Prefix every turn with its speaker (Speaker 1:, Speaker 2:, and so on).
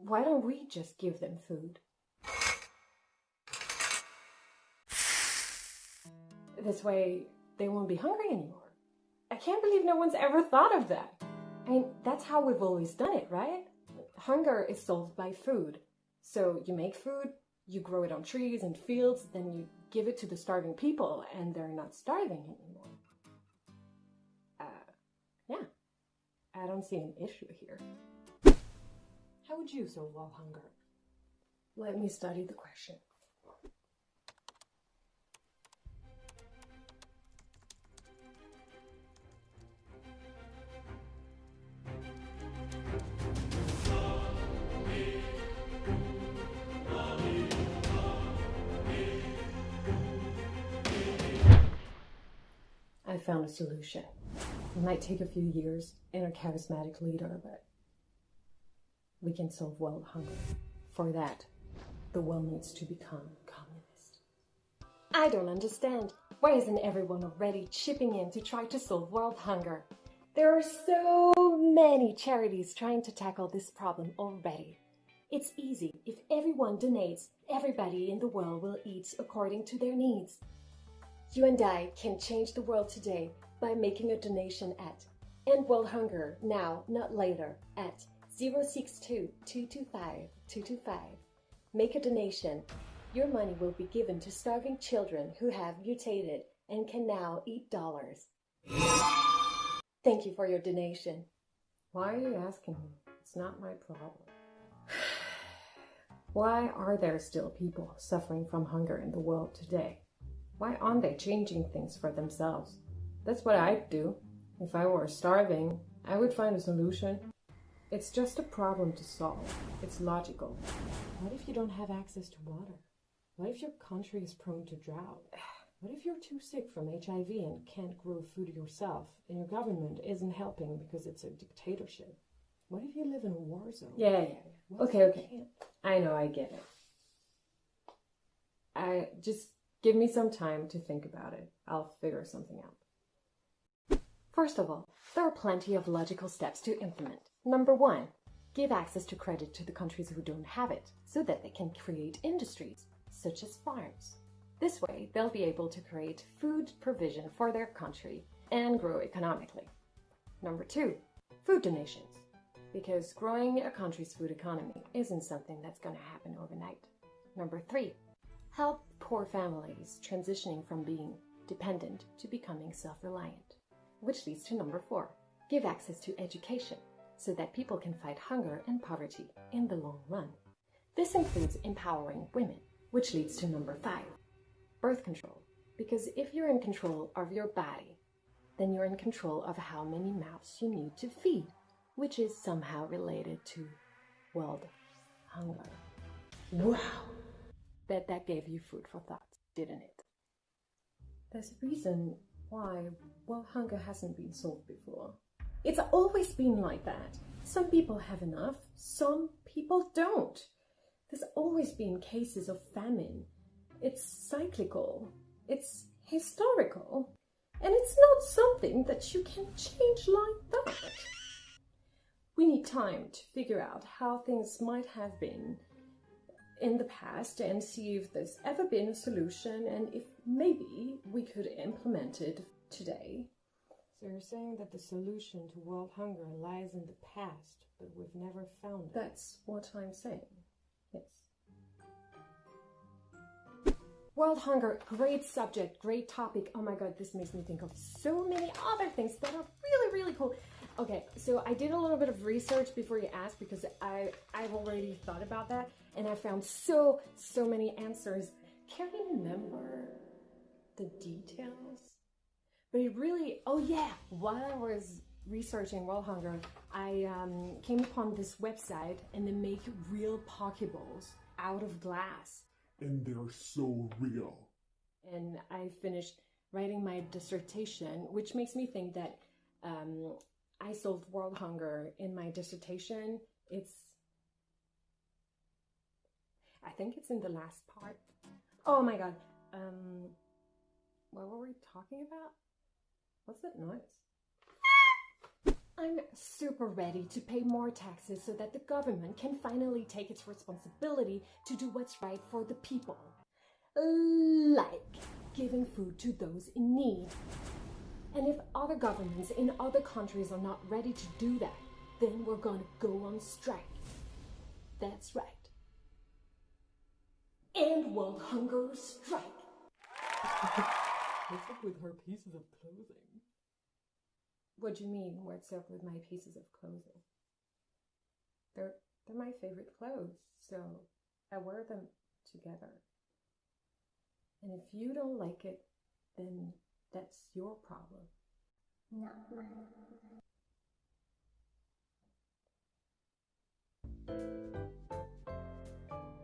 Speaker 1: Why don't we just give them food? This way, they won't be hungry anymore. I can't believe no one's ever thought of that. I mean, that's how we've always done it, right? Hunger is solved by food. So you make food, you grow it on trees and fields, then you give it to the starving people, and they're not starving anymore. Yeah, I don't see an issue here. How would you solve world hunger? Let me study the question. I found a solution. It might take a few years and a charismatic leader, but we can solve world hunger. For that, the world needs to become communist. I don't understand. Why isn't everyone already chipping in to try to solve world hunger? There are so many charities trying to tackle this problem already. It's easy. If everyone donates, everybody in the world will eat according to their needs. You and I can change the world today by making a donation at End World Hunger Now, Not Later at 062-225-225. Make a donation. Your money will be given to starving children who have mutated and can now eat dollars. Thank you for your donation. Why are you asking me? It's not my problem. Why are there still people suffering from hunger in the world today? Why aren't they changing things for themselves? That's what I'd do. If I were starving, I would find a solution. It's just a problem to solve. It's logical. What if you don't have access to water? What if your country is prone to drought? What if you're too sick from HIV and can't grow food yourself, and your government isn't helping because it's a dictatorship? What if you live in a war zone? Yeah. Okay. I know, I get it. Just give me some time to think about it. I'll figure something out. First of all, there are plenty of logical steps to implement. Number 1, give access to credit to the countries who don't have it, so that they can create industries, such as farms. This way, they'll be able to create food provision for their country and grow economically. Number 2, food donations, because growing a country's food economy isn't something that's going to happen overnight. Number 3, help poor families transitioning from being dependent to becoming self-reliant. Which leads to number 4, give access to education so that people can fight hunger and poverty in the long run. This includes empowering women, which leads to number 5, birth control. Because if you're in control of your body, then you're in control of how many mouths you need to feed, which is somehow related to world hunger. Wow! Bet that gave you food for thought, didn't it? There's a reason why world hunger hasn't been solved before. It's always been like that. Some people have enough, some people don't. There's always been cases of famine. It's cyclical, it's historical, and it's not something that you can change like that. We need time to figure out how things might have been in the past and see if there's ever been a solution and if maybe we could implement it today. So you're saying that the solution to world hunger lies in the past, but we've never found it? That's what I'm saying, yes. World hunger, great subject, great topic. Oh my god, this makes me think of so many other things that are really, really cool. Okay, so I did a little bit of research before you asked because I've already thought about that and I found so many answers. Can't remember the details, but it really, oh yeah, while I was researching world hunger, I came upon this website and they make real Pokeballs out of glass.
Speaker 2: And they're so real.
Speaker 1: And I finished writing my dissertation, which makes me think that I solved world hunger in my dissertation. I think it's in the last part. Oh my god. What were we talking about? What's that noise? I'm super ready to pay more taxes so that the government can finally take its responsibility to do what's right for the people. Like giving food to those in need. And if other governments in other countries are not ready to do that, then we're gonna go on strike. That's right. End world hunger strike.
Speaker 3: What's up with her pieces of clothing?
Speaker 1: What do you mean, what's up with my pieces of clothing? They're my favorite clothes, so I wear them together. And if you don't like it, then that's your problem.
Speaker 4: Not mine.